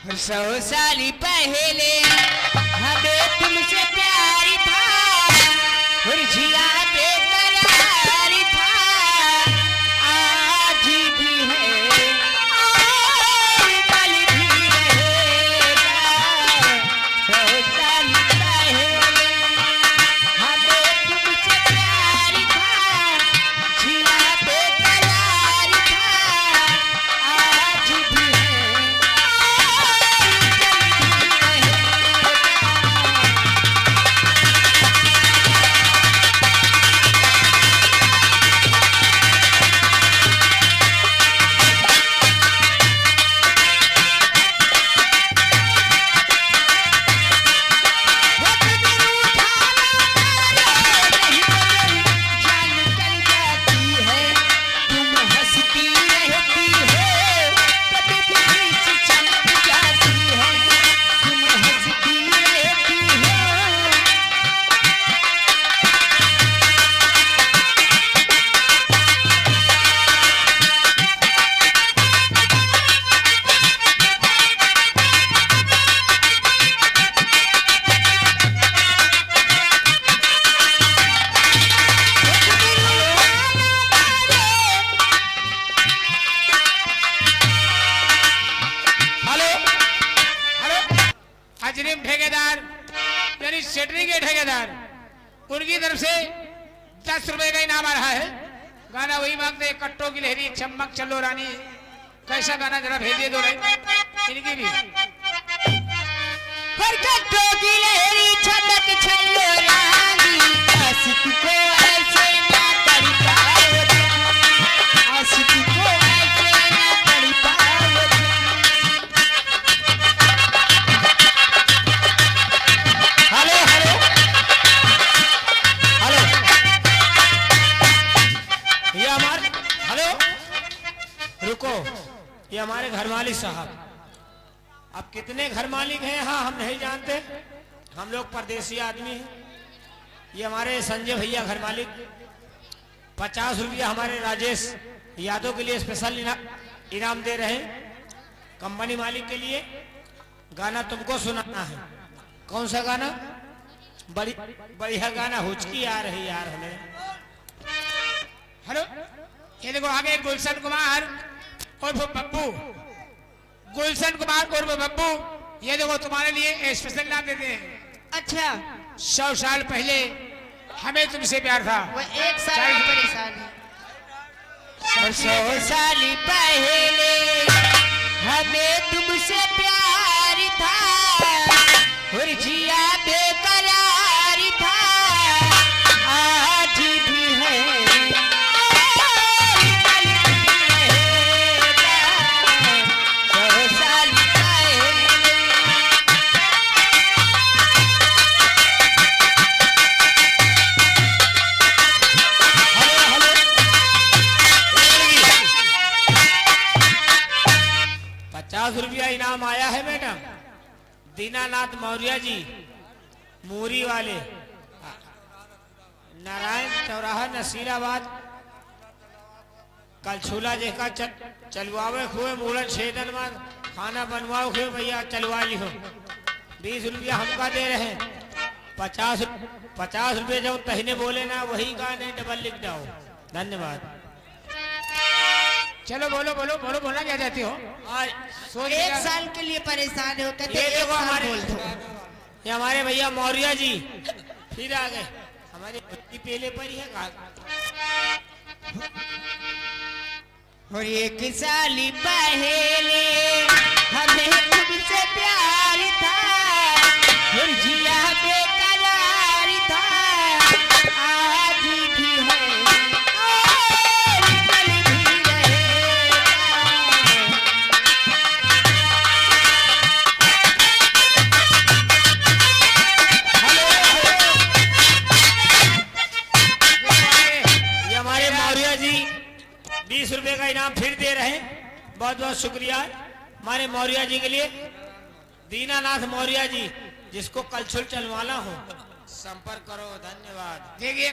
100 साल पहले हमें तुमसे प्यार था और जिया बेकरार था, आज भी है और कल भी रहेगा। 100 साल पहले हमें तुमसे प्यार था, जिया बेकरार था, आज भी है। अजरीम ठेकेदार यानी सेटरिंग के ठेकेदार, उनकी तरफ से 10 रुपए का इनाम आ रहा है। गाना वही मांगते, कट्टों की लहरी चमक चलो रानी। कैसा गाना जरा भेजिए दो नहीं इनकी भी। कट्टों की लहरी चमक चलो रानी, आशिक को ऐसे ना तड़पाओ, आशिक को ऐसे ना तड़पाओ। हेलो हेलो हेलो, ये हमारे हेलो रुको, ये हमारे घर मालिक साहब। अब कितने घर मालिक हैं यहाँ हम नहीं जानते, हम लोग परदेसी आदमी हैं। ये हमारे संजय भैया घर मालिक 50 रुपया हमारे राजेश यादव के लिए स्पेशल इनाम दे रहे हैं, कंपनी मालिक के लिए। गाना तुमको सुनाना है। कौन सा गाना? बढ़िया गाना, हुचकी आ रही यार हमें। हेलो, ये देखो आगे गुलशन कुमार और बब्बू, गुलशन कुमार और बब्बू, ये देखो तुम्हारे लिए स्पेशल नाम देते हैं। अच्छा, 100 साल पहले हमें तुमसे प्यार था, वो 1 साल परेशान है। 100 साल पहले हमें तुमसे प्यार था और जिया बेकरार था, आज भी है और कल भी रहेगा। 100 साल पहले हेलो हेलो 50 रुपया इनाम आया है मैडम। दीनानाथ मौर्य जी, मूरी वाले, नारायण चौराहा, नसीराबाद। कल छूला जेका चलवावे हुए मूलन छेदन में खाना बनवाओ हुए भैया चलवा ली हो। 20 रुपया हमका दे रहे हैं। 50 रुपये जो तहने बोले ना वही गाने डबल लिख जाओ। धन्यवाद। चलो बोलो बोलो बोलो, बोलना क्या चाहती हो? आज 1 साल के लिए परेशान हो कहते ये देखो हमारे बोल दो। ये हमारे भैया मौर्य जी फिर आ गए, हमारे पहले पर ही है। और 1 साल पहले हमें तुमसे प्यार था और जिया बेकरार था, आज भी है और कल भी रहेगा। हेलो ये हमारे मौर्य जी 20 रुपए का इनाम फिर दे रहे हैं। बहुत बहुत शुक्रिया हमारे मौर्य जी के लिए। दीनानाथ मौर्य जी, जिसको कलछुल चलवाना हो संपर्क करो। धन्यवाद। देखिए